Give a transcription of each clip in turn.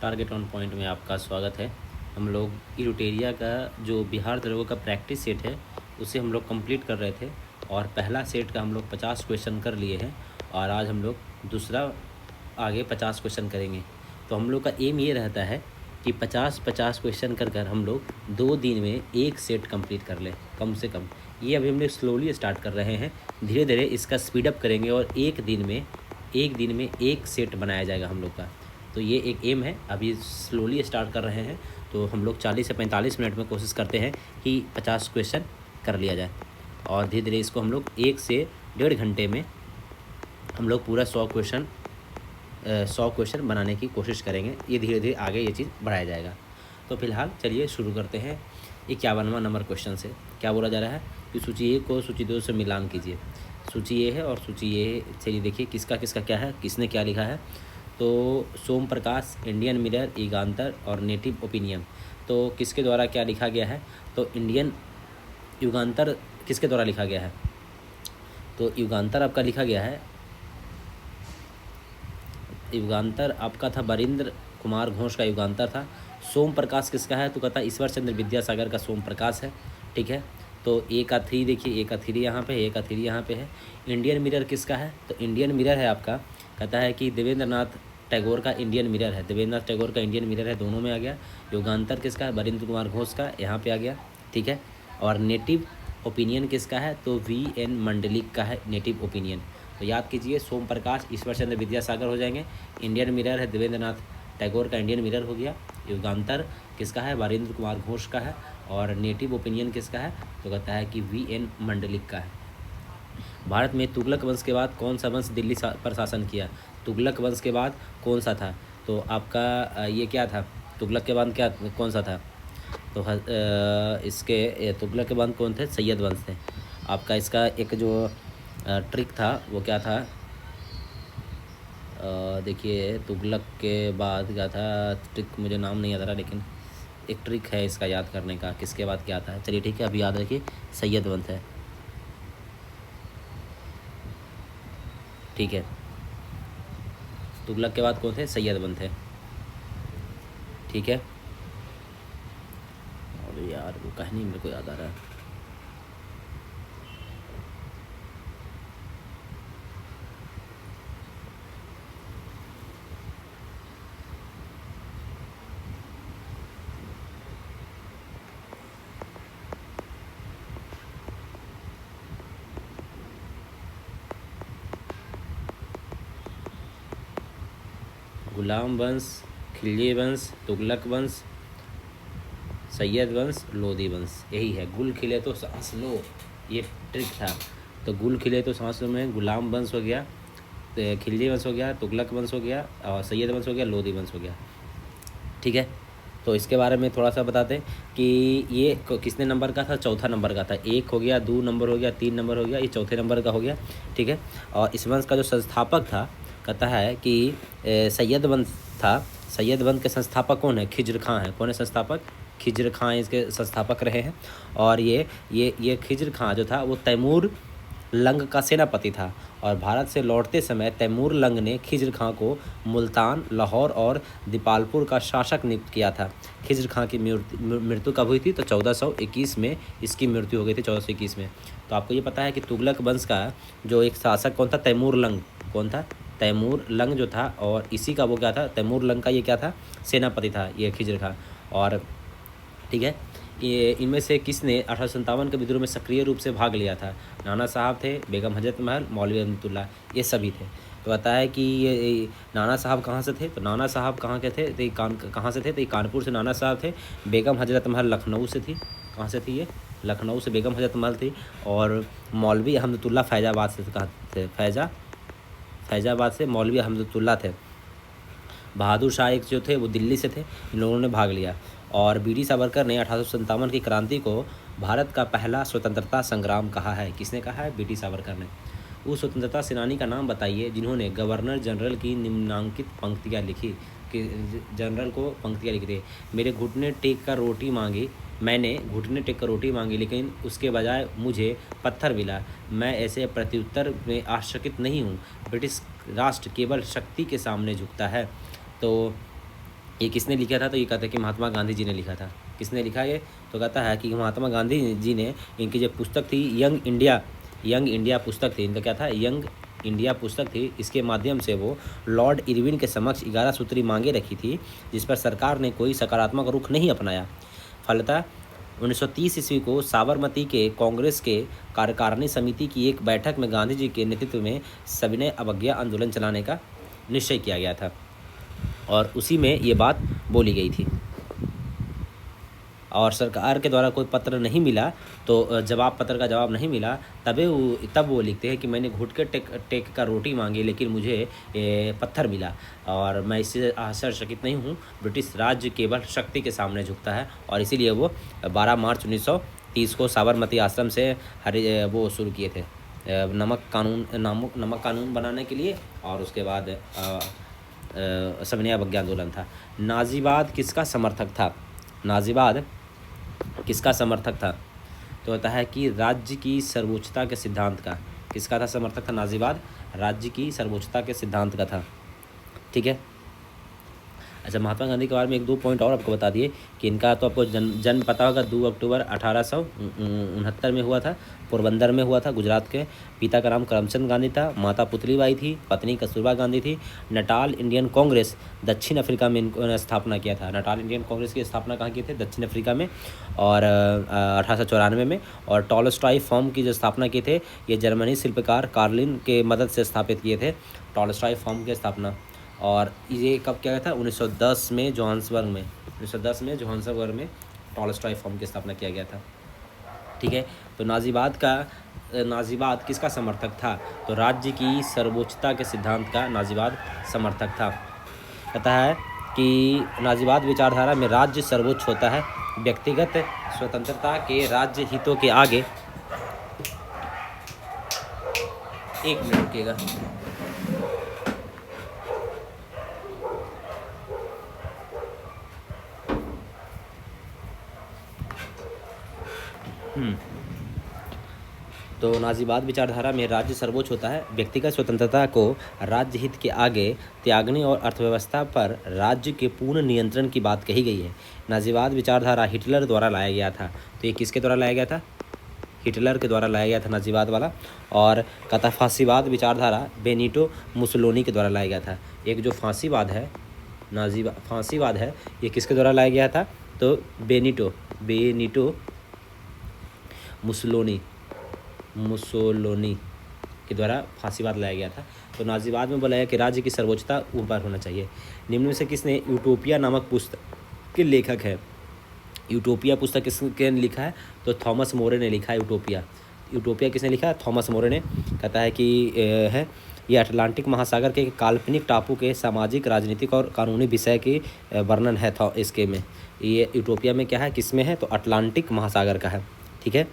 Target on point में आपका स्वागत है। हम लोग इरुटेरिया का जो बिहार दरोगा का प्रैक्टिस सेट है उसे हम लोग कंप्लीट कर रहे थे और पहला सेट का हम लोग 50 क्वेश्चन कर लिए हैं और आज हम लोग दूसरा आगे 50 क्वेश्चन करेंगे। तो हम लोग का एम ये रहता है कि 50-50 क्वेश्चन कर कर हम लोग 2 दिन में एक सेट कंप्लीट कर लें कम से कम। ये अभी हम लोग स्लोली स्टार्ट कर रहे हैं, धीरे धीरे इसका स्पीडअप करेंगे और एक दिन में एक सेट बनाया जाएगा हम लोग का। तो ये एक एम है, अभी स्लोली स्टार्ट कर रहे हैं। तो हम लोग 40 से 45 मिनट में कोशिश करते हैं कि 50 क्वेश्चन कर लिया जाए और धीरे धीरे इसको हम लोग 1 से 1.5 घंटे में हम लोग पूरा 100 क्वेश्चन बनाने की कोशिश करेंगे। ये धीरे धीरे आगे ये चीज़ बढ़ाया जाएगा। तो फिलहाल चलिए शुरू करते हैं 51वां नंबर क्वेश्चन से। क्या बोला जा रहा है कि सूची 1 को सूची 2 से मिलान कीजिए। सूची ये है और सूची ये, चलिए देखिए किसका किसका क्या है, किसने क्या लिखा है। तो सोम प्रकाश, इंडियन मिरर, युगांतर और नेटिव ओपिनियन। तो किसके द्वारा क्या लिखा गया है, तो इंडियन युगांतर किसके द्वारा लिखा गया है, तो युगांतर आपका लिखा गया है, युगांतर आपका था वरिंद्र कुमार घोष का युगांतर था। सोम प्रकाश किसका है, तो कहता है ईश्वर चंद्र विद्यासागर का सोम प्रकाश है। ठीक है, तो ए का 3 देखिए, ए का 3 यहाँ पे, ए का 3 यहाँ पे है। इंडियन मिरर किसका है, तो इंडियन मिरर है आपका, कहता है कि देवेंद्र नाथ टैगोर का इंडियन मिरर है, देवेंद्र नाथ टैगोर का इंडियन मिरर है, दोनों में आ गया। युगांतर किसका है, वरिंद्र कुमार घोष का, यहाँ पे आ गया। ठीक है, और नेटिव ओपिनियन किसका है, तो VN मंडलिक का है नेटिव ओपिनियन। तो याद कीजिए, सोम प्रकाश ईश्वर चंद्र विद्यासागर हो जाएंगे, इंडियन मिरर है देवेंद्र नाथ टैगोर का इंडियन मिरर हो गया, युगांतर किसका है, वरिंद्र कुमार घोष का है, और नेटिव ओपिनियन किसका है, तो कहता है कि VN मंडलिक का है। भारत में तुगलक वंश के बाद कौन सा वंश दिल्ली पर शासन किया, तुगलक वंश के बाद कौन सा था, तो आपका ये क्या था, तुगलक के बाद क्या कौन सा था, तो इसके तुगलक के बाद कौन थे, सैयद वंश थे। आपका इसका एक जो ट्रिक था वो क्या था, देखिए तुगलक के बाद क्या था, ट्रिक मुझे नाम नहीं याद आ रहा, लेकिन एक ट्रिक है इसका याद करने का, किसके बाद क्या था। चलिए ठीक है, अभी याद रखिए, सैयद वंश है। ठीक है, तुगलक के बाद कौन थे, सैयद वंश थे। ठीक है, और यार वो कहानी मेरे को याद आ रहा है, गुलाम वंश, खिलजी वंश, तुगलक वंश, सैयद वंश, लोधी वंश, यही है। गुल खिले तो सांस लो, ये ट्रिक था। तो गुल खिले तो सांस लो में गुलाम वंश हो गया, तो खिलजी वंश हो गया, तुगलक वंश हो गया, और सैयद वंश हो गया, लोधी वंश हो गया। ठीक है, तो इसके बारे में थोड़ा सा बताते हैं कि ये किसने नंबर का था, चौथा नंबर का था। 1 हो गया, 2 नंबर हो गया, 3 नंबर हो गया, ये चौथे नंबर का हो गया। ठीक है, और इस वंश का जो संस्थापक था, कहता है कि सैयद वंश था। सैयद वंश के संस्थापक कौन है, खिज्र खां है। कौन है संस्थापक, खिज्र खां इसके संस्थापक रहे हैं। और ये खिज्र खां जो था वो तैमूर लंग का सेनापति था, और भारत से लौटते समय तैमूर लंग ने खिज्र खां को मुल्तान, लाहौर और दीपालपुर का शासक नियुक्त किया था। खिज्र खां की मृत्यु कब हुई थी, तो 1421 में इसकी मृत्यु हो गई थी, 1421 में। तो आपको ये पता है कि तुगलक वंश का जो एक शासक कौन था, तैमूर लंग। कौन था, तैमूर लंग जो था, और इसी का वो क्या था, तैमूर लंग का ये क्या था, सेनापति था ये खिज्र खां। और ठीक है, ये इनमें से किसने 1857 के विद्रोह में सक्रिय रूप से भाग लिया था, नाना साहब थे, बेगम हजरत महल, मौलवी अब्दुल्ला, ये सभी थे। तो बताया है कि ये नाना साहब कहाँ से थे, तो नाना साहब कहाँ के थे, तो कहाँ से थे, तो कानपुर से नाना साहब थे। बेगम हजरत महल लखनऊ से थी, कहाँ से थी ये, लखनऊ से बेगम हजरत महल थी। और मौलवी अहमदुल्ला फैजाबाद से कहाँ थे, फैजाबाद से मौलवी अहमदुल्ला थे। बहादुर शाह एक जो थे वो दिल्ली से थे, इन लोगों ने भाग लिया। और बीडी सावरकर ने 1857 की क्रांति को भारत का पहला स्वतंत्रता संग्राम कहा है। किसने कहा है, बीडी सावरकर ने। उस स्वतंत्रता सेनानी का नाम बताइए जिन्होंने गवर्नर जनरल की निम्नांकित पंक्तियाँ लिखी, कि जनरल को पंक्तियाँ लिखी थी। मेरे घुटने टेक कर रोटी मांगी, मैंने घुटने टेक कर रोटी मांगी, लेकिन उसके बजाय मुझे पत्थर मिला। मैं ऐसे प्रत्युत्तर में आश्चर्यचकित नहीं हूँ। ब्रिटिश राष्ट्र केवल शक्ति के सामने झुकता है। तो ये किसने लिखा था? तो ये कहता है कि महात्मा गांधी जी ने लिखा था। किसने लिखा ये? तो कहता है कि महात्मा गांधी जी ने, इनकी जो पुस्तक थी यंग इंडिया पुस्तक थी, इनका क्या था? यंग इंडिया पुस्तक थी। इसके माध्यम से वो लॉर्ड इरविन के समक्ष 11 सूत्री मांगे रखी थी, जिस पर सरकार ने कोई सकारात्मक रुख नहीं अपनाया। फलतः 1930 ईस्वी को साबरमती के कांग्रेस के कार्यकारिणी समिति की एक बैठक में गांधी जी के नेतृत्व में सविनय अवज्ञा आंदोलन चलाने का निश्चय किया गया था, और उसी में ये बात बोली गई थी। और सरकार के द्वारा कोई पत्र नहीं मिला, तो जवाब पत्र का जवाब नहीं मिला, तब वो लिखते हैं कि मैंने घुट के टेक का रोटी मांगी, लेकिन मुझे पत्थर मिला, और मैं इससे आश्चर्यचकित नहीं हूँ। ब्रिटिश राज्य केवल शक्ति के सामने झुकता है, और इसीलिए वो 12 मार्च 1930 को साबरमती आश्रम से वो शुरू किए थे नमक कानून बनाने के लिए, और उसके बाद सविनय अवज्ञा आंदोलन था। नाजीवाद किसका समर्थक था? नाजीवाद किसका समर्थक था? तो होता है कि राज्य की सर्वोच्चता के सिद्धांत का। किसका था समर्थक था नाजीवाद? राज्य की सर्वोच्चता के सिद्धांत का था। ठीक है। अच्छा, महात्मा गांधी के बारे में 1-2 पॉइंट और आपको बता दिए कि इनका तो आपको जन्म पता होगा, 2 अक्टूबर 1869 में हुआ था, पोरबंदर में हुआ था, गुजरात के। पिता का नाम करमचंद गांधी था, माता पुतलीबाई थी, पत्नी कस्तूरबा गांधी थी। नटाल इंडियन कांग्रेस दक्षिण अफ्रीका में इन्होंने स्थापना किया था। नटाल इंडियन कांग्रेस की स्थापना कहाँ की थे? दक्षिण अफ्रीका में, और 1894 में। और टॉलस्टॉय फर्म की जो स्थापना की थे, ये जर्मनी शिल्पकार कार्लिन के मदद से स्थापित किए थे, टॉलस्टॉय फर्म की स्थापना। और ये कब किया गया था? 1910 में जोहान्सबर्ग में टॉलस्टॉय फर्म की स्थापना किया गया था। ठीक है। तो नाजीवाद किसका समर्थक था? तो राज्य की सर्वोच्चता के सिद्धांत का नाजीवाद समर्थक था। कहता है कि नाजीवाद विचारधारा में राज्य सर्वोच्च होता है, व्यक्तिगत स्वतंत्रता के राज्य हितों के आगे। 1 मिनट रुकिएगा। तो नाजीवाद विचारधारा में राज्य सर्वोच्च होता है, व्यक्तिगत स्वतंत्रता को राज्य हित के आगे त्यागने और अर्थव्यवस्था पर राज्य के पूर्ण नियंत्रण की बात कही गई है। नाजीवाद विचारधारा हिटलर द्वारा लाया गया था। तो ये किसके द्वारा लाया गया था? हिटलर के द्वारा लाया गया था नाजीवाद वाला। और कहता फांसीवाद विचारधारा बेनिटो मुसोलिनी के द्वारा लाया गया था। एक जो फांसीवाद है, फांसीवाद है, ये किसके द्वारा लाया गया था? तो बेनिटो मुसोलिनी के द्वारा फांसीवाद लाया गया था। तो नाजीवाद में बोला है कि राज्य की सर्वोच्चता ऊपर होना चाहिए। निम्न में से किसने यूटोपिया नामक पुस्तक के लेखक है? यूटोपिया पुस्तक किसने लिखा है? तो थॉमस मोरे ने लिखा है यूटोपिया किसने लिखा है? थॉमस मोरे ने। कहता है कि ये अटलांटिक महासागर के काल्पनिक टापू के सामाजिक, राजनीतिक और कानूनी विषय की वर्णन है। इसके में ये यूटोपिया में क्या है, किस में है? तो अटलांटिक महासागर का है। ठीक है,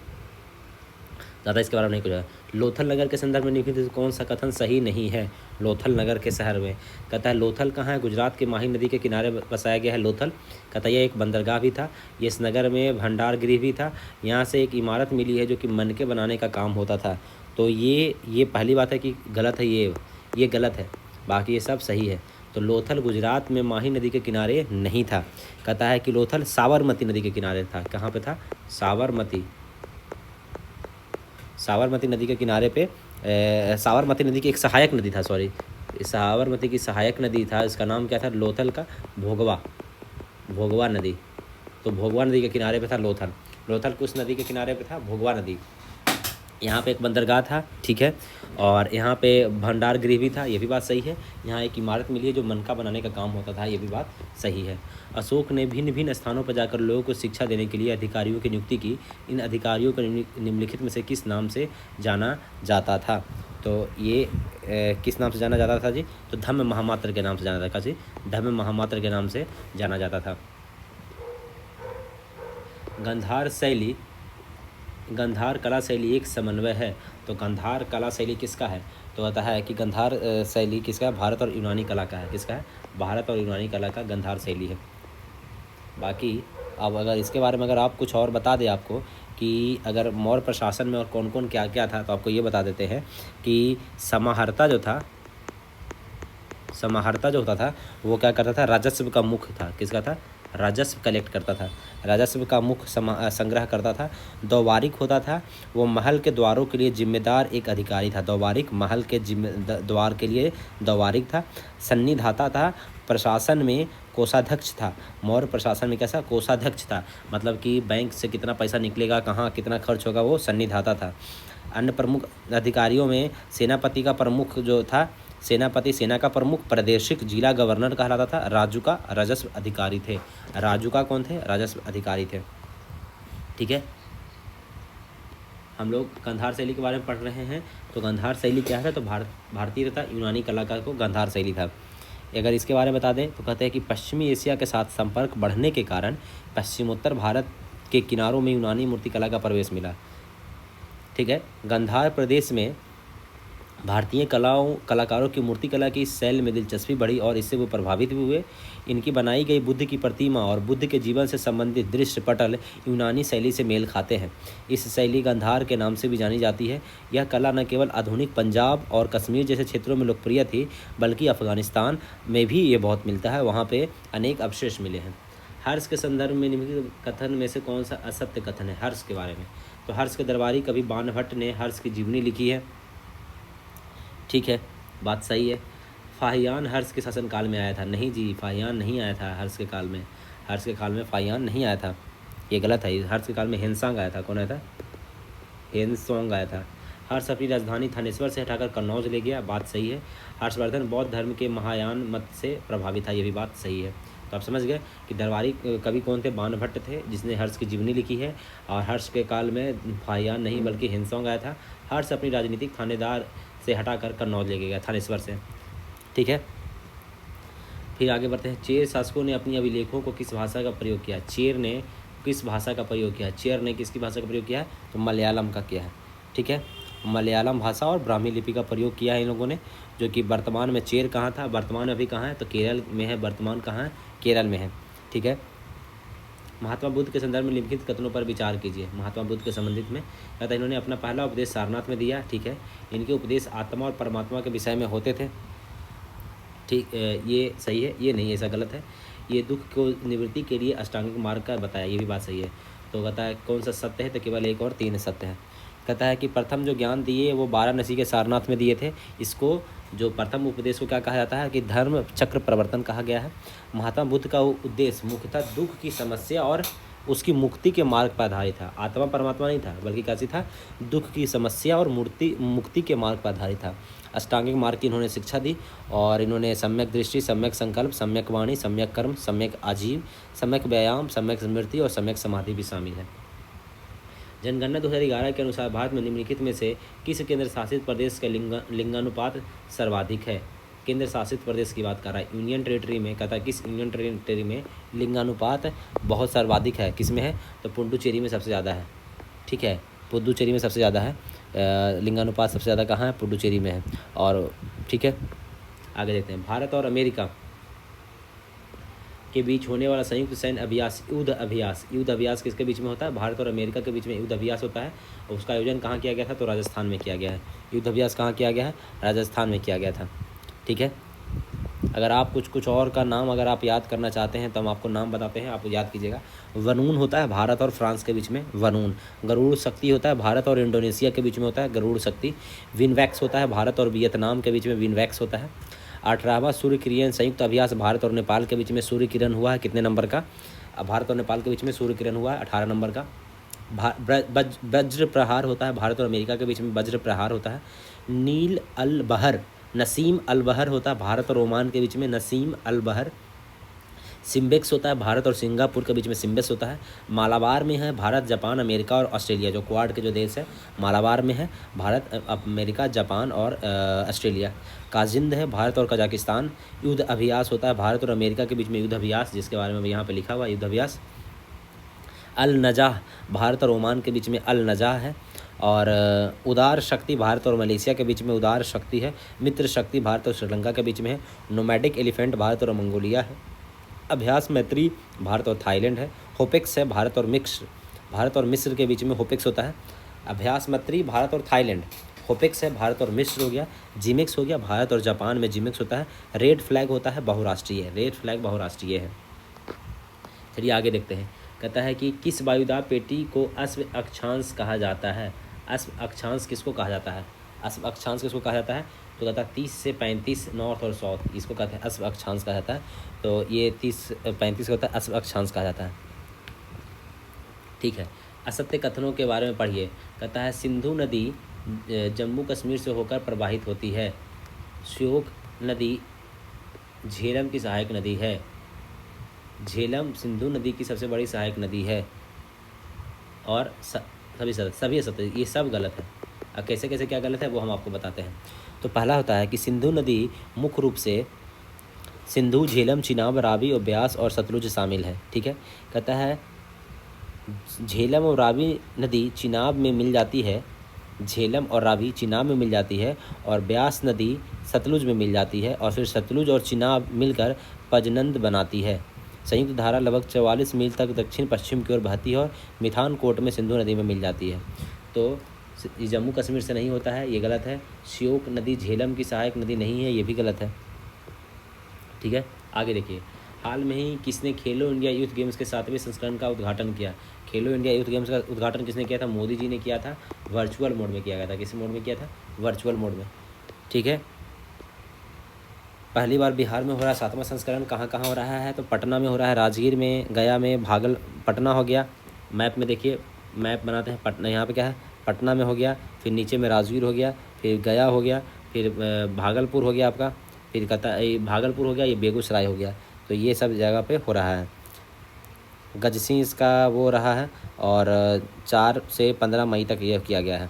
ज़्यादा इसके बारे में नहीं कुछ है। लोथल नगर के संदर्भ में निम्नलिखित कौन सा कथन सही नहीं है? लोथल नगर के शहर में। कहता है लोथल कहाँ है? गुजरात के माही नदी के किनारे बसाया गया है लोथल। कहता है यह एक बंदरगाह भी था, ये इस नगर में भंडार गृह भी था। यहाँ से एक इमारत मिली है जो कि मनके बनाने का काम होता था। तो ये पहली बात है कि गलत है, ये गलत है, बाकी ये सब सही है। तो लोथल गुजरात में माही नदी के किनारे नहीं था। कहता है कि लोथल साबरमती नदी के किनारे था। कहाँ पे था? साबरमती नदी के किनारे पे। साबरमती नदी की एक सहायक नदी था, साबरमती की सहायक नदी था, इसका नाम क्या था? लोथल का भोगवा नदी। तो भोगवा नदी के किनारे पे था लोथल किस नदी के किनारे पे था? भोगवा नदी। यहाँ पे एक बंदरगाह था, ठीक है, और यहाँ पे भंडार गृह भी था, ये भी बात सही है। यहाँ एक इमारत मिली है जो मनका बनाने का काम होता था, ये भी बात सही है। अशोक ने भिन्न भिन्न स्थानों पर जाकर लोगों को शिक्षा देने के लिए अधिकारियों की नियुक्ति की। इन अधिकारियों को निम्नलिखित में से किस नाम से जाना जाता था? तो ये किस नाम से जाना जाता था जी? तो धम्म महामात्र के नाम से जाना जाता था जी, धम्म महामात्र के नाम से जाना जाता था। गंधार कला शैली एक समन्वय है। तो गंधार कला शैली किसका है? तो कहता है कि गंधार शैली किसका है? भारत और यूनानी कला का है। किसका है? भारत और यूनानी कला का गंधार शैली है। बाकी अब अगर इसके बारे में अगर आप कुछ और बता दें आपको कि अगर मौर्य प्रशासन में और कौन कौन क्या क्या था, तो आपको ये बता देते हैं कि समाहर्ता जो था, समाहर्ता जो होता था वो क्या करता था, राजस्व का मुख्य था। किसका था? राजस्व कलेक्ट करता था, राजस्व का मुख्य संग्रह करता था। द्वारिक होता था, वो महल के द्वारों के लिए जिम्मेदार एक अधिकारी था। द्वारिक महल के द्वार के लिए द्वारिक था। सन्निधाता था, प्रशासन में कोषाध्यक्ष था। मौर्य प्रशासन में कैसा? कोषाध्यक्ष था, मतलब कि बैंक से कितना पैसा निकलेगा, कहाँ कितना खर्च होगा, वो सन्निधाता था। अन्य प्रमुख अधिकारियों में सेनापति का प्रमुख जो था, सेनापति सेना का प्रमुख, प्रादेशिक जिला गवर्नर कहलाता था। राजुका राजस्व अधिकारी थे। राजुका कौन थे? राजस्व अधिकारी थे। ठीक है, हम लोग गांधार शैली के बारे में पढ़ रहे हैं। तो गांधार शैली क्या है? तो भारतीय तथा यूनानी कलाकार को गांधार शैली था। अगर इसके बारे में बता दें तो कहते हैं कि पश्चिमी एशिया के साथ संपर्क बढ़ने के कारण पश्चिमोत्तर भारत के किनारों में यूनानी मूर्तिकला का प्रवेश मिला। ठीक है, गांधार प्रदेश में भारतीय कलाकारों की मूर्तिकला की शैली में दिलचस्पी बढ़ी और इससे वो प्रभावित भी हुए। इनकी बनाई गई बुद्ध की प्रतिमा और बुद्ध के जीवन से संबंधित दृश्य पटल यूनानी शैली से मेल खाते हैं। इस शैली गांधार के नाम से भी जानी जाती है। यह कला न केवल आधुनिक पंजाब और कश्मीर जैसे क्षेत्रों में लोकप्रिय थी, बल्कि अफगानिस्तान में भी ये बहुत मिलता है। वहाँ पे अनेक अवशेष मिले हैं। हर्ष के संदर्भ में निम्नलिखित कथन में से कौन सा असत्य कथन है हर्ष के बारे में? तो हर्ष के दरबारी कवि बाणभट्ट ने हर्ष की जीवनी लिखी है। ठीक है, बात सही है। फाहियान हर्ष के शासनकाल में आया था। नहीं जी, फाहियान नहीं आया था हर्ष के काल में। हर्ष के काल में फाहियान नहीं आया था, ये गलत है। हर्ष के काल में हेनसांग आया था। कौन आया था? हेनसोंग आया था। हर्ष अपनी राजधानी थानेश्वर से हटाकर कन्नौज ले गया, बात सही है। हर्षवर्धन बौद्ध धर्म के महायान मत से प्रभावित था, ये भी बात सही है। तो आप समझ गए कि दरबारी कवि कौन थे? बाणभट्ट थे, जिसने हर्ष की जीवनी लिखी है। और हर्ष के काल में फाहियान नहीं बल्कि हेनसोंग आया था। हर्ष अपनी राजनीतिक थानेदार से हटाकर कन्नौज ले गया, थानेश्वर से। ठीक है, फिर आगे बढ़ते हैं। चेर शासकों ने अपनी अभिलेखों को किस भाषा का प्रयोग किया? चेर ने किस भाषा का प्रयोग किया? चेर ने किसकी भाषा का प्रयोग किया है? तो मलयालम का किया है। ठीक है, मलयालम भाषा और ब्राह्मी लिपि का प्रयोग किया है इन लोगों ने। जो कि वर्तमान में चेर कहाँ था? वर्तमान अभी कहाँ है? तो केरल में है। वर्तमान कहाँ है? केरल में है। ठीक है, महात्मा बुद्ध के संदर्भ में निम्नलिखित कथनों पर विचार कीजिए। महात्मा बुद्ध के संबंधित में कहता है इन्होंने अपना पहला उपदेश सारनाथ में दिया। ठीक है, इनके उपदेश आत्मा और परमात्मा के विषय में होते थे। ठीक, ये सही है, ये नहीं, ऐसा गलत है। ये दुख को निवृत्ति के लिए अष्टांगिक मार्ग का बताया, ये भी बात सही है। तो कहता है कौन सा सत्य है? तो केवल एक और 3 सत्य है। कहता है कि प्रथम जो ज्ञान दिए वो वाराणसी के सारनाथ में दिए थे। इसको जो प्रथम उपदेश को क्या कहा जाता है? कि धर्म चक्र प्रवर्तन कहा गया है। महात्मा बुद्ध का उद्देश्य मुख्यतः दुख की समस्या और उसकी मुक्ति के मार्ग पर आधारित था। आत्मा परमात्मा नहीं था, बल्कि कैसी था? दुख की समस्या और मुक्ति के मार्ग पर आधारित था। अष्टांगिक मार्ग की इन्होंने शिक्षा दी और इन्होंने सम्यक दृष्टि, सम्यक संकल्प, सम्यक वाणी, सम्यक कर्म, सम्यक आजीव, सम्यक व्यायाम, सम्यक स्मृति और सम्यक समाधि भी शामिल है। जनगणना 2011 के अनुसार भारत में निम्नलिखित में से किस केंद्र शासित प्रदेश का लिंगानुपात सर्वाधिक है? केंद्र शासित प्रदेश की बात कर रहा है, यूनियन टेरिटरी में। कहता है किस यूनियन टेरिटरी में लिंगानुपात बहुत सर्वाधिक है? किस में है? तो पुडुचेरी में सबसे ज़्यादा है। ठीक है, पुडुचेरी में सबसे ज़्यादा है। लिंगानुपात सबसे ज़्यादा कहाँ है? पुडुचेरी में है। और ठीक है, आगे देखते हैं। भारत और अमेरिका के बीच होने वाला संयुक्त सैन्य अभ्यास, युद्ध अभ्यास। युद्ध अभ्यास किसके बीच में होता है? भारत और अमेरिका के बीच में युद्ध अभ्यास होता है। और उसका आयोजन कहाँ किया गया था? तो राजस्थान में किया गया है। युद्ध अभ्यास कहाँ किया गया है? राजस्थान में किया गया था। ठीक है, अगर आप कुछ और का नाम अगर आप याद करना चाहते हैं तो हम आपको नाम बताते हैं, आप याद कीजिएगा। वनून होता है भारत और फ्रांस के बीच में, वनून। गरुड़ शक्ति होता है भारत और इंडोनेशिया के बीच में होता है, गरुड़ शक्ति। विनवैक्स होता है भारत और वियतनाम के बीच में, विनवैक्स होता है। 18वां सूर्य किरण संयुक्त अभ्यास भारत और नेपाल के बीच में सूर्य किरण हुआ है, कितने नंबर का? भारत और नेपाल के बीच में सूर्य किरण हुआ है 18 नंबर का। वज्र प्रहार होता है भारत और अमेरिका के बीच में, वज्र प्रहार होता है। नील अल बहर, नसीम अल बहर होता है भारत और ओमान के बीच में, नसीम अल बहर। सिम्बेक्स होता है भारत और सिंगापुर के बीच में, सिम्बेक्स होता है। मालाबार में है भारत, जापान, अमेरिका और ऑस्ट्रेलिया। जो क्वाड के जो देश है मालाबार में है भारत, अमेरिका, जापान और ऑस्ट्रेलिया। काजिंद है भारत और कजाकिस्तान। युद्ध अभ्यास होता है भारत और अमेरिका के बीच में, युद्ध अभ्यास, जिसके बारे में यहाँ पे लिखा हुआ युद्ध अभ्यास। अल नजाह भारत और ओमान के बीच में, अल नजाह है। और उदार शक्ति भारत और मलेशिया के बीच में, उदार शक्ति है। मित्र शक्ति भारत और श्रीलंका के बीच में है। नोमैडिक एलिफेंट भारत और मंगोलिया है। अभ्यास मैत्री भारत और थाईलैंड है। होपेक्स है भारत और मिस्र के बीच में, होपेक्स होता है। अभ्यास मैत्री भारत और थाईलैंड। होपेक्स है भारत और मिस्र हो गया। जिमेक्स हो गया भारत और जापान में जिमेक्स होता है। रेड फ्लैग होता है बहुराष्ट्रीय, रेड फ्लैग बहुराष्ट्रीय है। चलिए आगे देखते हैं। कहता है कि किस वायुदाब पेटी को अश्व अक्षांश कहा जाता है। अश्व अक्षांश किसको कहा जाता है? अश्व अक्षांश किसको कहा जाता है? तो कहता है 30 से 35 नॉर्थ और साउथ, इसको कहते हैं अश्व अक्षांश कहा जाता है। तो ये 30-35 होता है, अश्व अक्षांश कहा जाता है। ठीक है, असत्य कथनों के बारे में पढ़िए। कहता है सिंधु नदी जम्मू कश्मीर से होकर प्रवाहित होती है। श्योक नदी झेलम की सहायक नदी है। झेलम सिंधु नदी की सबसे बड़ी सहायक नदी है। और सभी असत्य, ये सब गलत है। अब कैसे कैसे क्या गलत है वो हम आपको बताते हैं। तो पहला होता है कि सिंधु नदी मुख्य रूप से सिंधु, झेलम, चिनाब, रावी और ब्यास और सतलुज शामिल है। ठीक है, कहता है झेलम और रावी नदी चिनाब में मिल जाती है, झेलम और रावी चिनाब में मिल जाती है, और ब्यास नदी सतलुज में मिल जाती है, और फिर सतलुज और चिनाब मिलकर पजनंद बनाती है। संयुक्त धारा लगभग 44 मील तक दक्षिण पश्चिम की ओर बहती है और मिथानकोट में सिंधु नदी में मिल जाती है। तो ये जम्मू कश्मीर से नहीं होता है, ये गलत है। श्योक नदी झेलम की सहायक नदी नहीं है, ये भी गलत है। ठीक है, आगे देखिए। हाल में ही किसने खेलो इंडिया यूथ गेम्स के 7वें संस्करण का उद्घाटन किया? खेलो इंडिया यूथ गेम्स का उद्घाटन किसने किया था? मोदी जी ने किया था। वर्चुअल मोड में किया गया था। किस मोड में किया था? वर्चुअल मोड में। ठीक है, पहली बार बिहार में हो रहा है 7वां संस्करण। कहाँ कहाँ हो रहा है? तो पटना में हो रहा है, राजगीर में, गया में, पटना हो गया। मैप में देखिए, मैप बनाते हैं। पटना यहाँ पे क्या है? पटना में हो गया, फिर नीचे में राजगीर हो गया, फिर गया हो गया, फिर भागलपुर हो गया आपका, फिर कहता है भागलपुर हो गया, ये बेगूसराय हो गया। तो ये सब जगह पे हो रहा है। गजसिंह इसका वो रहा है, और 4 से 15 मई तक ये किया गया है।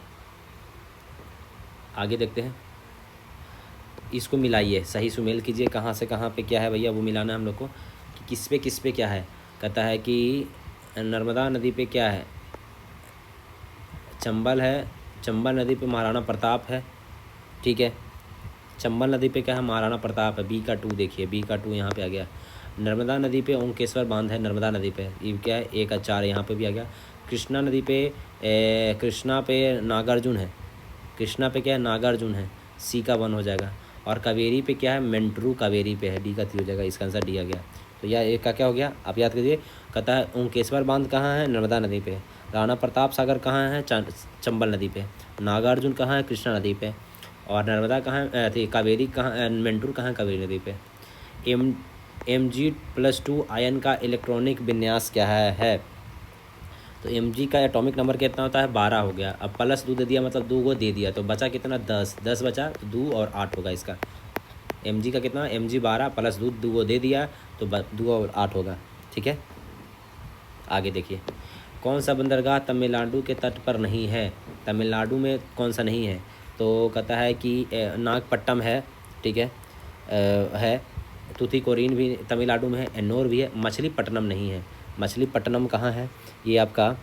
आगे देखते हैं। इसको मिलाइए, सही सुमेल कीजिए, कहाँ से कहाँ पे क्या है भैया वो मिलाना है हम लोग को, कि किस पे क्या है। कहता है कि नर्मदा नदी पे क्या है? चंबल है। चंबल नदी पे महाराणा प्रताप है। ठीक है, चंबल नदी पे क्या है? महाराणा प्रताप है। बी का 2 देखिए, बी का 2 यहाँ पे आ गया। नर्मदा नदी पे ओंकेश्वर बांध है। नर्मदा नदी पे ये क्या है? 1 का 4 यहाँ पे भी आ गया। कृष्णा नदी पे कृष्णा पे नागार्जुन है। कृष्णा पे क्या है? नागार्जुन है। सी का 1 हो जाएगा। और कावेरी पे क्या है? मेंट्रू कावेरी पे है। डी का 3 हो जाएगा। इसका आंसर डी आ गया। तो यह एक का क्या हो गया? आप याद करिए। कहता है ओंकेश्वर बांध कहाँ है? नर्मदा नदी पे। राणा प्रताप सागर कहाँ है? चंबल नदी पे। नागार्जुन कहाँ है? कृष्णा नदी पे। और नर्मदा कहाँ है? कावेरी कहाँ? मेंट्रू कहाँ है? कावेरी नदी पे। Mg+2 आयन का इलेक्ट्रॉनिक विन्यास क्या है? तो Mg का एटॉमिक नंबर कितना होता है? 12 हो गया। अब +2 दे दिया, मतलब 2 को दे दिया, तो बचा कितना? 10 बचा, तो 2 और 8 होगा इसका। Mg का कितना? Mg 12 +2, 2 को दे दिया, तो 2 और 8 होगा। ठीक है, आगे देखिए। कौन सा बंदरगाह तमिलनाडु के तट पर नहीं है? तमिलनाडु में कौन सा नहीं है? तो कहता है कि नागपट्टनम है। ठीक है, तूतीकोरिन भी तमिलनाडु में है, एन्नोर भी है। मछलीपट्टनम नहीं है। मछलीपट्टनम कहाँ है? ये आपका,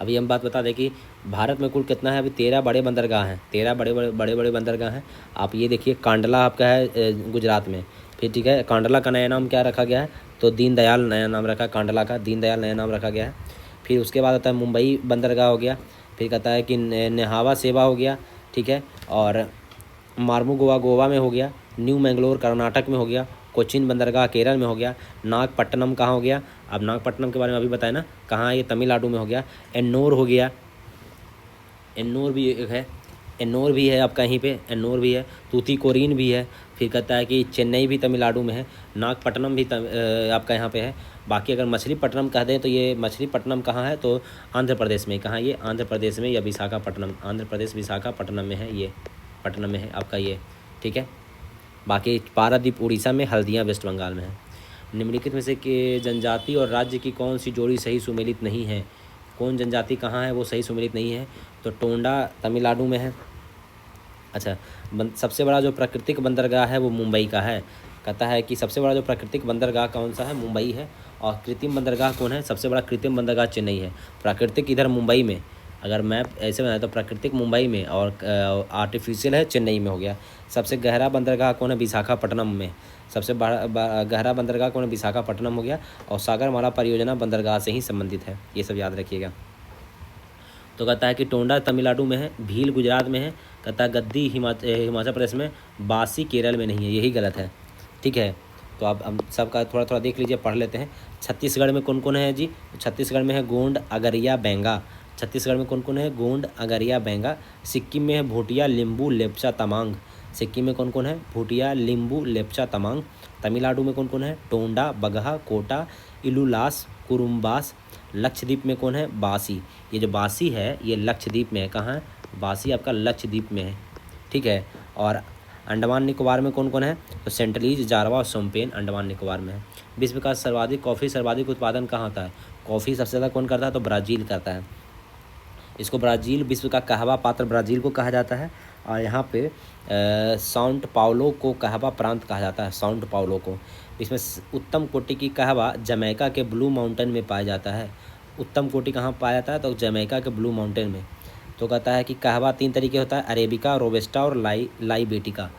अभी हम बात बता दें कि भारत में कुल कितना है? अभी 13 बड़े बंदरगाह हैं। 13 बड़े बंदरगाह हैं। आप ये देखिए, कांडला आपका है गुजरात में। फिर ठीक है, कांडला का नया नाम क्या रखा गया है? तो दीनदयाल नया नाम रखा। कांडला का दीनदयाल नया नाम रखा गया है। फिर उसके बाद आता है मुंबई बंदरगाह हो गया। फिर कहता है कि नेहावा सेवा हो गया। ठीक है, और मार्मुगोवा गोवा में हो गया। न्यू मैंगलोर कर्नाटक में हो गया। कोचिन बंदरगाह केरल में हो गया। नागपट्टनम कहाँ हो गया? अब नागपट्टनम के बारे में अभी बताया ना, कहाँ है? ये तमिलनाडु में हो गया। एन्नोर हो गया। एन्नोर भी एक है, एन्नोर भी है आपका यहीं पे, एन्नोर भी है। तूतीकोरिन भी है। फिर कहता है कि चेन्नई भी तमिलनाडु में है। नागपट्टनम भी आपका यहाँ पे है। बाकी अगर मछलीपट्टनम कह दें तो ये मछलीपट्टनम कहाँ है? तो आंध्र प्रदेश में। कहाँ? ये आंध्र प्रदेश में, या विशाखापट्टनम। आंध्र प्रदेश विशाखापट्टनम में है, ये पटना में है आपका ये। ठीक है, बाकी पारादीप उड़ीसा में, हल्दिया वेस्ट बंगाल में है। निम्नलिखित में से कि जनजाति और राज्य की कौन सी जोड़ी सही सुमेलित नहीं है? कौन जनजाति कहाँ है वो सही सुमेलित नहीं है? तो टोंडा तमिलनाडु में है। अच्छा, सबसे बड़ा जो प्राकृतिक बंदरगाह है वो मुंबई का है। कहता है कि सबसे बड़ा जो प्राकृतिक बंदरगाह कौन सा है? मुंबई है। और कृत्रिम बंदरगाह कौन है? सबसे बड़ा कृत्रिम बंदरगाह चेन्नई है। प्राकृतिक इधर मुंबई में, अगर मैप ऐसे बनाए तो प्राकृतिक मुंबई में, और आर्टिफिशियल है चेन्नई में हो गया। सबसे गहरा बंदरगाह कौन है? विशाखापट्टनम में। सबसे गहरा बंदरगाह कौन है? विशाखापट्टनम हो गया। और सागरमाला परियोजना बंदरगाह से ही संबंधित है, ये सब याद रखिएगा। तो कहता है कि टोंडा तमिलनाडु में है, भील गुजरात में है, कहता है गद्दी हिमाचल प्रदेश में, बासी केरल में नहीं है, यही गलत है। ठीक है, तो आप हम सबका थोड़ा थोड़ा देख लीजिए, पढ़ लेते हैं। छत्तीसगढ़ में कौन कौन है जी? छत्तीसगढ़ में है गोंड, अगरिया, बेंगा। छत्तीसगढ़ में कौन कौन है? गोंड, अगरिया, बेंगा। सिक्किम में है भूटिया, लिम्बू, लेप्चा, तमांग। सिक्किम में कौन कौन है? भूटिया, लिम्बू, लेप्चा, तमांग। तमिलनाडु में कौन कौन है? टोंडा, बगहा, कोटा, इलुलास, कुरुम्बास। लक्षद्वीप में कौन है? बासी। ये जो बासी है ये लक्षद्वीप में है। कहाँ है? बासी आपका लक्षद्वीप में है। ठीक है, और अंडमान निकोबार में कौन कौन है? तो सेंटलीज, जारवा और सोमपेन अंडमान निकोबार में है। विश्व का सर्वाधिक उत्पादन कहाँ होता है? कॉफ़ी सबसे ज़्यादा कौन करता है? तो ब्राज़ील करता है। इसको ब्राज़ील, विश्व का कहवा पात्र ब्राज़ील को कहा जाता है। और यहाँ पे साउंट पाउलो को कहवा प्रांत कहा जाता है, साउंट पाउलो को। इसमें उत्तम कोटि की कहवा जमैका के ब्लू माउंटेन में पाया जाता है। उत्तम कोटि कहाँ पाया जाता है? तो जमैका के ब्लू माउंटेन में। तो कहता है कि कहवा 3 तरीके होता है, अरेबिका, रोबस्टा और लाइबेटिका।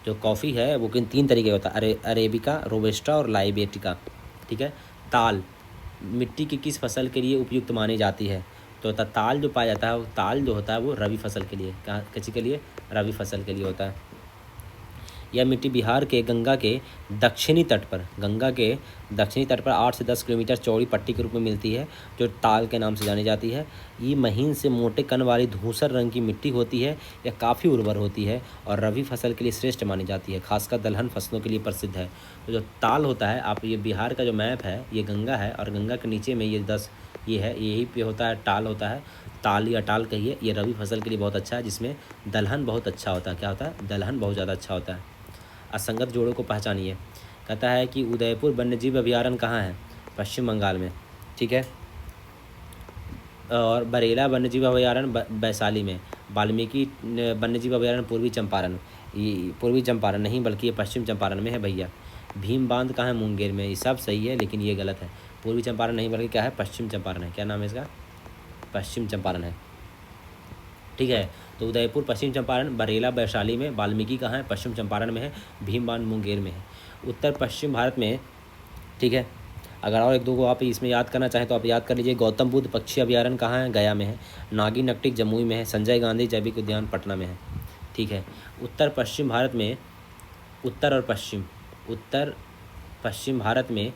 जो कॉफ़ी है वो किन 3 तरीके होता है? अरेबिका, रोबस्टा और लाइबेटिका। ठीक है। ताल मिट्टी की किस फसल के लिए उपयुक्त मानी जाती है? तो ताल जो पाया जाता है, ताल जो होता है वो रबी फसल के लिए, कहाँ किसी के लिए? रबी फसल के लिए होता है। यह मिट्टी बिहार के गंगा के दक्षिणी तट पर 8 से 10 किलोमीटर चौड़ी पट्टी के रूप में मिलती है, जो ताल के नाम से जानी जाती है। ये महीन से मोटे कण वाली धूसर रंग की मिट्टी होती है। यह काफ़ी उर्वर होती है और रबी फसल के लिए श्रेष्ठ मानी जाती है, खासकर दलहन फसलों के लिए प्रसिद्ध है। तो जो ताल होता है, आप ये बिहार का जो मैप है, ये गंगा है और गंगा के नीचे में ये है, यही पे होता है टाल होता है, ताल या टाल कहिए। ये रबी फसल के लिए बहुत अच्छा है, जिसमें दलहन बहुत अच्छा होता है। क्या होता है? दलहन बहुत ज़्यादा अच्छा होता है। असंगत जोड़ों को पहचानिए। कहता है कि उदयपुर वन्यजीव अभयारण्य कहाँ है? पश्चिम बंगाल में। ठीक है, और बरेला वन्यजीव अभयारण्य वैशाली में। वाल्मीकि वन्यजीव अभयारण्य पूर्वी चंपारण, ये पूर्वी चंपारण नहीं बल्कि ये पश्चिम चंपारण में है भैया। भीम बांध कहाँ है? मुंगेर में। ये सब सही है लेकिन ये गलत है, पूर्वी चंपारण नहीं बल्कि क्या है? पश्चिम चंपारण है। क्या नाम है इसका? पश्चिम चंपारण है। ठीक है, तो उदयपुर पश्चिम चंपारण, बरेला वैशाली में, वाल्मीकि कहाँ है? पश्चिम चंपारण में है, भीमबांध मुंगेर में है। उत्तर पश्चिम भारत में। ठीक है, अगर और 1-2 को आप इसमें याद करना चाहें तो आप याद कर लीजिए। गौतम बुद्ध पक्षी अभयारण्य कहाँ है? गया में है। नागी नकटिक जमुई में है। संजय गांधी जैविक उद्यान पटना में है। ठीक है, उत्तर पश्चिम भारत में, उत्तर पश्चिम भारत में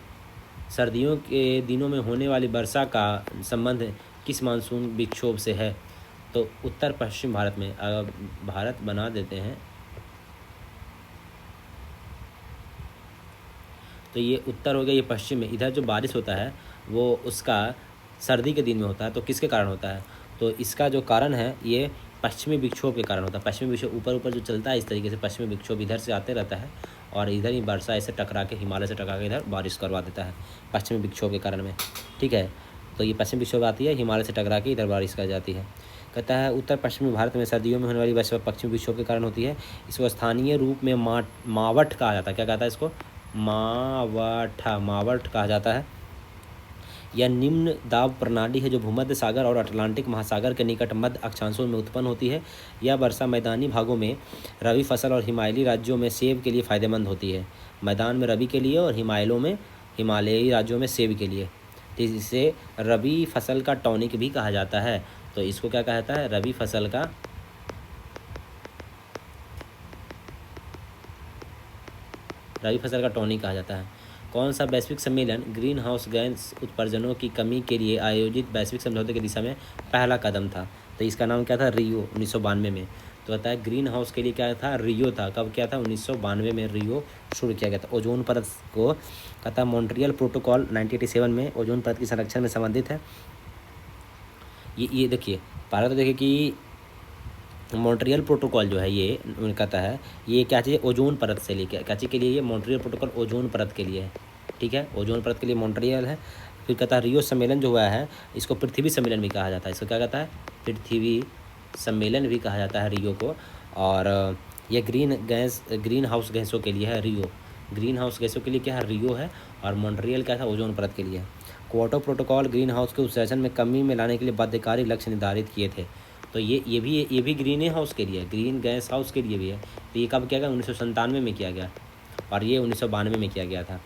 सर्दियों के दिनों में होने वाली वर्षा का संबंध किस मानसून विक्षोभ से है? तो उत्तर पश्चिम भारत में, भारत बना देते हैं तो ये उत्तर हो गया, ये पश्चिम में। इधर जो बारिश होता है वो उसका सर्दी के दिन में होता है। तो किसके कारण होता है? तो इसका जो कारण है ये पश्चिमी विक्षोभ के कारण होता है। पश्चिमी विक्षोभ ऊपर जो चलता है इस तरीके से, पश्चिमी विक्षोभ इधर से आते रहता है और इधर ही वर्षा ऐसे टकरा के, हिमालय से टकरा के इधर बारिश करवा देता है पश्चिमी विक्षोभ के कारण में। ठीक है, तो ये पश्चिमी विक्षोभ आती है, हिमालय से टकरा के इधर बारिश कर जाती है। कहता है उत्तर पश्चिमी भारत में सर्दियों में होने वाली वर्षा पश्चिमी विक्षोभ के कारण होती है। इसको स्थानीय रूप में मावठ कहा जाता है। क्या कहता है इसको? मावठ कहा जाता है। यह निम्न दाब प्रणाली है जो भूमध्य सागर और अटलांटिक महासागर के निकट मध्य अक्षांशों में उत्पन्न होती है। यह वर्षा मैदानी भागों में रबी फसल और हिमालयी राज्यों में सेब के लिए फ़ायदेमंद होती है। मैदान में रबी के लिए और हिमालयी राज्यों में सेब के लिए। तो इसे रबी फसल का टॉनिक भी कहा जाता है। तो इसको क्या कहता है? रबी फसल का टॉनिक कहा जाता है। कौन सा वैश्विक सम्मेलन ग्रीन हाउस गैस उत्सर्जनों की कमी के लिए आयोजित वैश्विक समझौते की दिशा में पहला कदम था? तो इसका नाम क्या था? रियो, 1992 में। तो कहता है ग्रीन हाउस के लिए क्या था? रियो था। कब क्या था? 1992 में रियो शुरू किया गया था। ओजोन परत को कहता है मॉन्ट्रियल प्रोटोकॉल 1987 में ओजोन परत के संरक्षण में संबंधित है। ये देखिए, पहले तो देखिए कि मॉन्ट्रियल प्रोटोकॉल जो है ये कहता है ये क्या चीज़? ओजोन परत से लेकर क्या चीज़ के लिए? ये मॉन्ट्रियल प्रोटोकॉल ओजोन परत के लिए है। ठीक है, ओजोन परत के लिए मॉन्ट्रियल है। फिर कहता है रियो सम्मेलन जो हुआ है इसको पृथ्वी सम्मेलन भी कहा जाता है। इसको क्या कहता है? पृथ्वी सम्मेलन भी कहा जाता है रियो को। और ये ग्रीन हाउस गैसों के लिए है रियो। ग्रीन हाउस गैसों के लिए क्या है? रियो है। और मॉन्ट्रियल क्या था? ओजोन परत के लिए है। क्योटो प्रोटोकॉल ग्रीन हाउस के उत्सर्जन में कमी में लाने के लिए बाध्यकारी लक्ष्य निर्धारित किए थे। तो ये भी ग्रीन हाउस के लिए, ग्रीन गैस हाउस के लिए भी है। तो ये कब किया गया? 1997 में किया गया और ये 1992 में किया गया था।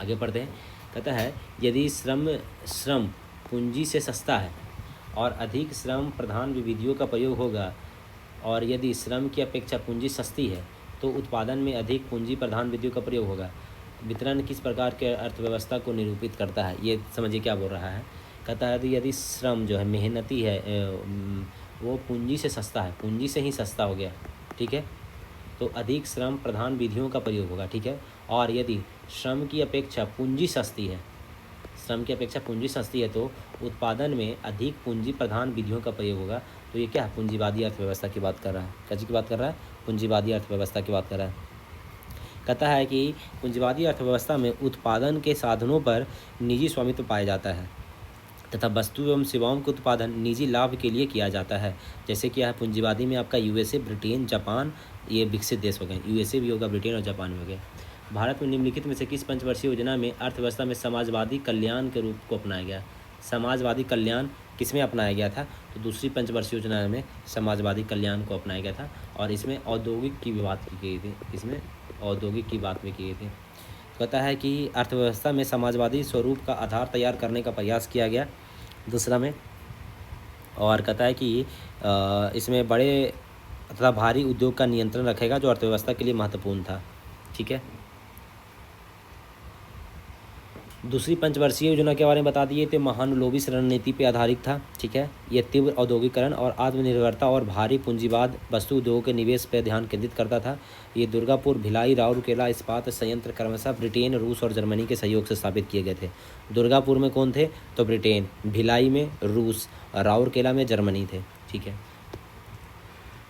आगे पढ़ते हैं। कहता है यदि श्रम पूंजी से सस्ता है और अधिक श्रम प्रधान विधियों का प्रयोग होगा, और यदि श्रम की अपेक्षा पूंजी सस्ती है तो उत्पादन में अधिक पूंजी प्रधान विधियों का प्रयोग होगा। वितरण किस प्रकार के अर्थव्यवस्था को निरूपित करता है, ये समझिए क्या बोल रहा है। कहता है कि यदि श्रम जो है मेहनती है वो पूंजी से सस्ता है, पूंजी से ही सस्ता हो गया, ठीक है, तो अधिक श्रम प्रधान विधियों का प्रयोग होगा, ठीक है। और यदि श्रम की अपेक्षा पूंजी सस्ती है, श्रम की अपेक्षा पूंजी सस्ती है तो उत्पादन में अधिक पूंजी प्रधान विधियों का प्रयोग होगा। तो ये क्या है, पूंजीवादी अर्थव्यवस्था की बात कर रहा है। क्या चीज़ की बात कर रहा है, पूंजीवादी अर्थव्यवस्था की बात कर रहा है। कहता है कि पूंजीवादी अर्थव्यवस्था में उत्पादन के साधनों पर निजी स्वामित्व पाया जाता है तथा वस्तु एवं सेवाओं का उत्पादन निजी लाभ के लिए किया जाता है। जैसे क्या है पूंजीवादी में आपका यूएसए, ब्रिटेन, जापान, ये विकसित देश हो गए। यूएसए भी होगा, ब्रिटेन और जापान भी हो गए। भारत में निम्नलिखित में से किस पंचवर्षीय योजना में अर्थव्यवस्था में समाजवादी कल्याण के रूप को अपनाया गया। समाजवादी कल्याण किसमें अपनाया गया था, तो दूसरी पंचवर्षीय योजना में समाजवादी कल्याण को अपनाया गया था, और इसमें औद्योगिक की भी बात की गई थी, इसमें औद्योगिक की बात भी की गई थी। कहता है कि अर्थव्यवस्था में समाजवादी स्वरूप का आधार तैयार करने का प्रयास किया गया दूसरा में। और कहता है कि इसमें बड़े तथा भारी उद्योग का नियंत्रण रखेगा जो अर्थव्यवस्था के लिए महत्वपूर्ण था, ठीक है। दूसरी पंचवर्षीय योजना के बारे में बता दिए थे, महानुलोभित रणनीति पे आधारित था, ठीक है। ये तीव्र औद्योगिकरण और आत्मनिर्भरता और भारी पूंजीवाद वस्तु उद्योगों के निवेश पर ध्यान केंद्रित करता था। ये दुर्गापुर, भिलाई, राउरकेला इस्पात संयंत्र क्रमशः ब्रिटेन, रूस और जर्मनी के सहयोग से स्थापित किए गए थे। दुर्गापुर में कौन थे, तो ब्रिटेन, भिलाई में रूस, राउरकेला में जर्मनी थे, ठीक है।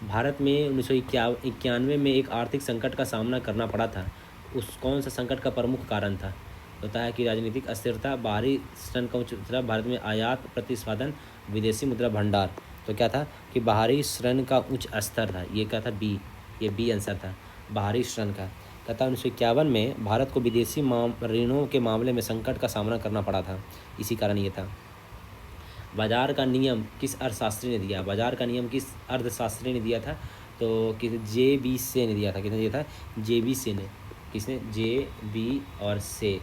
भारत में 1991 में एक आर्थिक संकट का सामना करना पड़ा था। उस कौन सा संकट का प्रमुख कारण था, होता है कि राजनीतिक अस्थिरता, बाहरी ऋण का उच्च स्तर, भारत में आयात प्रतिस्पर्धन, विदेशी मुद्रा भंडार। तो क्या था कि बाहरी ऋण का उच्च स्तर था, ये क्या था, बी, ये बी आंसर था, बाहरी ऋण का। कहता 1951 में भारत को विदेशी ऋणों के मामले में संकट का सामना करना पड़ा था, इसी कारण ये था। बाजार का नियम किस अर्थशास्त्री ने दिया, बाजार का नियम किस अर्थशास्त्री ने दिया था, तो किस जे बी से ने दिया था, किसने दिया था, जे बी से ने, किसने, जे बी और से,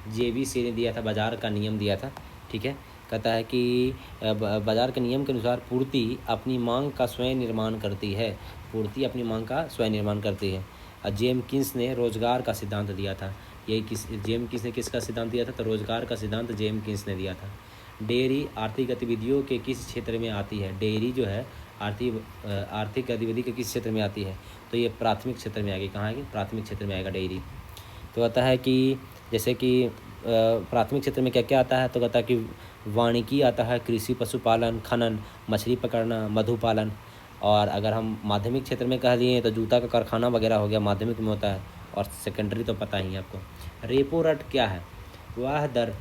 जे बी से ने दिया था, बाजार का नियम दिया था, ठीक है। कहता है कि बाजार के नियम के अनुसार पूर्ति अपनी मांग का स्वयं निर्माण करती है, पूर्ति अपनी मांग का स्वयं निर्माण करती है। जेम किन्स ने रोजगार का सिद्धांत दिया था, ये जेम किन्स ने किसका सिद्धांत दिया था, तो रोजगार का सिद्धांत जेम किन्स ने दिया था। डेयरी आर्थिक गतिविधियों के किस क्षेत्र में आती है, डेयरी जो है आर्थिक गतिविधि के किस क्षेत्र में आती है, तो ये प्राथमिक क्षेत्र में आएगी, कहाँ आएगी, प्राथमिक क्षेत्र में आएगा डेयरी। तो कहता है कि जैसे कि प्राथमिक क्षेत्र में क्या क्या आता है, तो कहता है कि वानिकी आता है, कृषि, पशुपालन, खनन, मछली पकड़ना, मधुपालन। और अगर हम माध्यमिक क्षेत्र में कह दिए तो जूता का कारखाना वगैरह हो गया, माध्यमिक में होता है, और सेकेंडरी तो पता ही है आपको। रेपो रेट क्या है, वह दर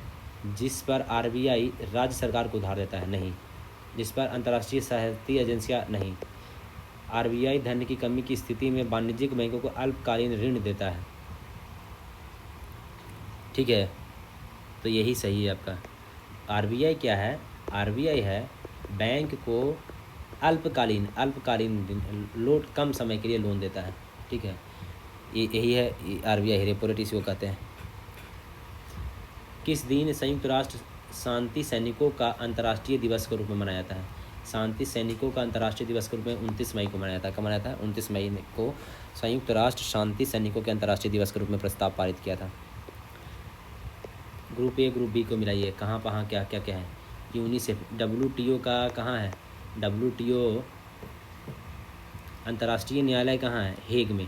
जिस पर आरबीआई राज्य सरकार को उधार देता है, नहीं, जिस पर अंतर्राष्ट्रीय सहायता एजेंसियाँ, नहीं। आरबीआई धन की कमी की स्थिति में वाणिज्यिक बैंकों को अल्पकालीन ऋण देता है, ठीक है, तो यही सही है आपका। आरबीआई क्या है, आरबीआई है बैंक को अल्पकालीन लोन, कम समय के लिए लोन देता है, ठीक है, यही है आरबीआई, रेपो रेट इसी को कहते हैं। किस दिन संयुक्त राष्ट्र शांति सैनिकों का अंतर्राष्ट्रीय दिवस के रूप में मनाया जाता है, शांति सैनिकों का अंतर्राष्ट्रीय दिवस के रूप में 29 मई को मनाया जाता है। कब मनाया था, 29 मई को संयुक्त राष्ट्र शांति सैनिकों के अंतर्राष्ट्रीय दिवस के रूप में प्रस्ताव पारित किया था। ग्रुप ए ग्रुप बी को मिलाइए, कहाँ कहाँ क्या क्या क्या है। यूनिसेफ, डब्ल्यूटीओ का कहाँ है, डब्ल्यूटीओ अंतर्राष्ट्रीय न्यायालय कहाँ है, हेग में।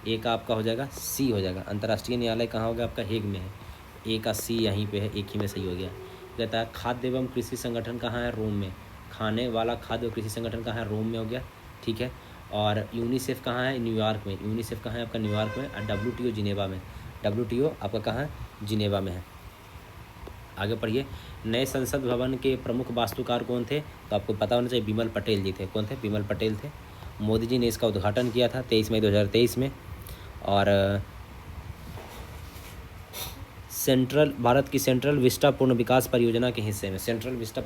ए का आपका हो जाएगा सी हो जाएगा, अंतर्राष्ट्रीय न्यायालय कहाँ होगा आपका, हेग में है। ए का सी यहीं पे है, एक ही में सही हो गया। कहता है खाद्य एवं कृषि संगठन कहाँ है, रोम में। खाने वाला खाद्य और कृषि संगठन कहाँ है, रोम में हो गया, ठीक है। और यूनिसेफ कहाँ है, न्यूयॉर्क में। यूनिसेफ कहाँ है आपका, न्यूयॉर्क में। और डब्ल्यूटीओ जिनेवा में, डब्ल्यूटीओ आपका कहाँ है, जिनेवा में है। आगे पढ़िए। नए संसद भवन के प्रमुख वास्तुकार कौन थे, तो आपको पता होना चाहिए, बिमल पटेल जी थे। कौन थे, बिमल पटेल थे। मोदी जी ने इसका उद्घाटन किया था 23 मई 2023 में। और भारत की सेंट्रल विस्टा पूर्ण विकास परियोजना के हिस्से में, सेंट्रल विस्टा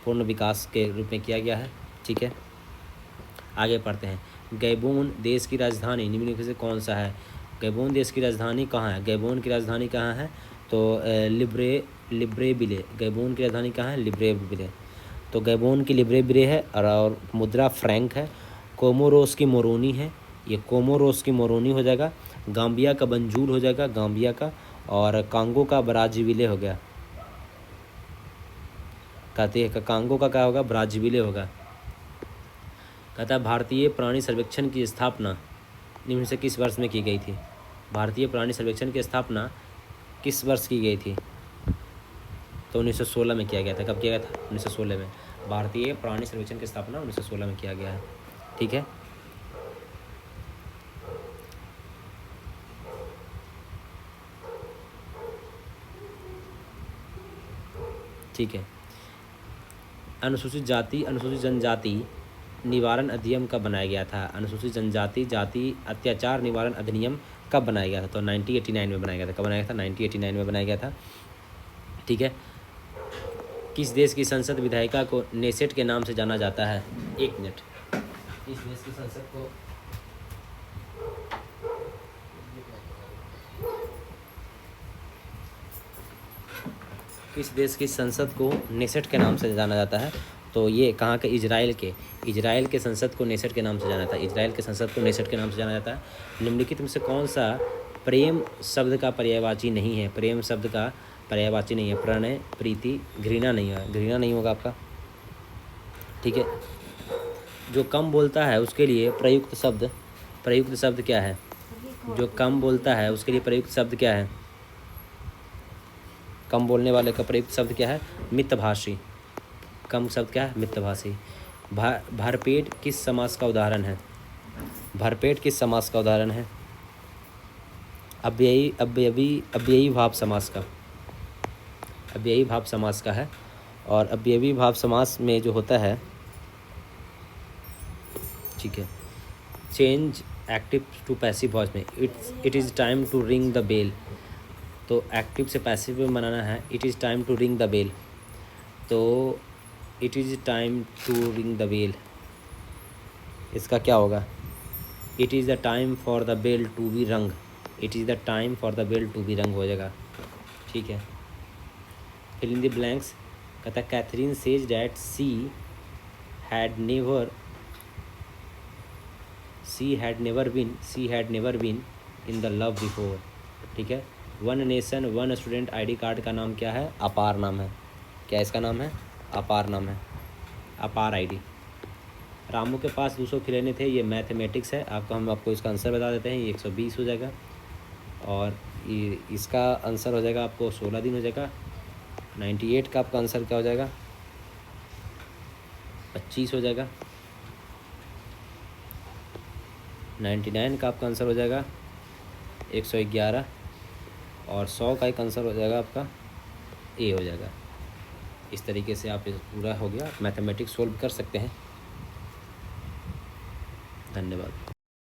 पूर्ण विकास के रूप में किया गया है, ठीक है। आगे पढ़ते हैं। गैबोन देश की राजधानी निम्नलिखित से कौन सा है। गैबोन देश की राजधानी कहाँ है, गैबोन की राजधानी कहाँ है, तो लिब्रेविले। गैबोन की राजधानी कहाँ है? लिब्रेविले। तो गैबोन की लिब्रेविले है और मुद्रा फ्रैंक है। कोमोरोस की मोरोनी है, ये कोमोरोस की मोरोनी हो जाएगा। गाम्बिया का बंजूल हो जाएगा, गाम्बिया का। और कांगो का ब्राजीविले हो गया। कहते हैं कांगो का क्या होगा? ब्राजीविले होगा। कहता है भारतीय प्राणी सर्वेक्षण की स्थापना निम्न से किस वर्ष में की गई थी? भारतीय प्राणी सर्वेक्षण की स्थापना किस वर्ष की गई थी? तो 1916 में किया गया था। कब किया गया था? 1916 में। भारतीय प्राणी सर्वेक्षण की स्थापना 1916 में किया गया है। ठीक है। ठीक है। अनुसूचित जाति अनुसूचित जनजाति निवारण अधिनियम कब बनाया गया था? अनुसूचित जनजाति जाति अत्याचार निवारण अधिनियम कब बनाया गया था? तो 1989 में बनाया गया था। कब बनाया गया था? 1989 में बनाया गया था। ठीक है। किस देश की संसद विधायिका को नेसेट के नाम से जाना जाता है? एक मिनट। किस देश की संसद को नेसेट के नाम से जाना जाता है? तो ये कहाँ के? इजराइल के संसद को नेसेट के नाम से जाना जाता है। इजराइल के संसद को नेसेट के नाम से जाना जाता है। निम्नलिखित में से कौन सा प्रेम शब्द का पर्यायवाची नहीं है? प्रेम शब्द का पर्यायवाची नहीं है। प्रणय, प्रीति, घृणा नहीं है। घृणा नहीं होगा आपका। ठीक है। जो कम बोलता है उसके लिए प्रयुक्त शब्द क्या है? जो कम बोलता है उसके लिए प्रयुक्त शब्द क्या है? कम बोलने वाले का प्रयुक्त शब्द क्या है? मितभाषी। कम शब्द क्या है? मितभाषी। भरपेट किस समास का उदाहरण है? भरपेट किस समास का उदाहरण है? अव्ययी भाव समास का। अव्ययी भाव समास का है। और अव्ययी भाव समास में जो होता है, ठीक है, change active to passive voice में it is time to ring the bell. तो एक्टिव से पैसिव में बनाना है, it is time to ring the bell. तो it is time to ring the bell, इसका क्या होगा? It is the time for the bell to be rung. It is the time for the bell to be rung हो जाएगा। ठीक है। Fill in the blanks. कहता है Catherine says that she had never been in the love before. ठीक है। One nation one student ID card का नाम क्या है? अपार नाम है। क्या इसका नाम है? अपार नाम है। अपार आईडी। रामू के पास 200 खिलौने थे, ये मैथमेटिक्स है। हम आपको इसका आंसर बता देते हैं। ये 120 हो जाएगा। और इसका आंसर हो जाएगा आपको 16 दिन हो जाएगा। 98 का आपका आंसर क्या हो जाएगा? 25 हो जाएगा। 99 का आपका आंसर हो जाएगा 111। और 100 का एक आंसर हो जाएगा आपका ए हो जाएगा। इस तरीके से आप पूरा हो गया। मैथमेटिक्स सोल्व कर सकते हैं। धन्यवाद।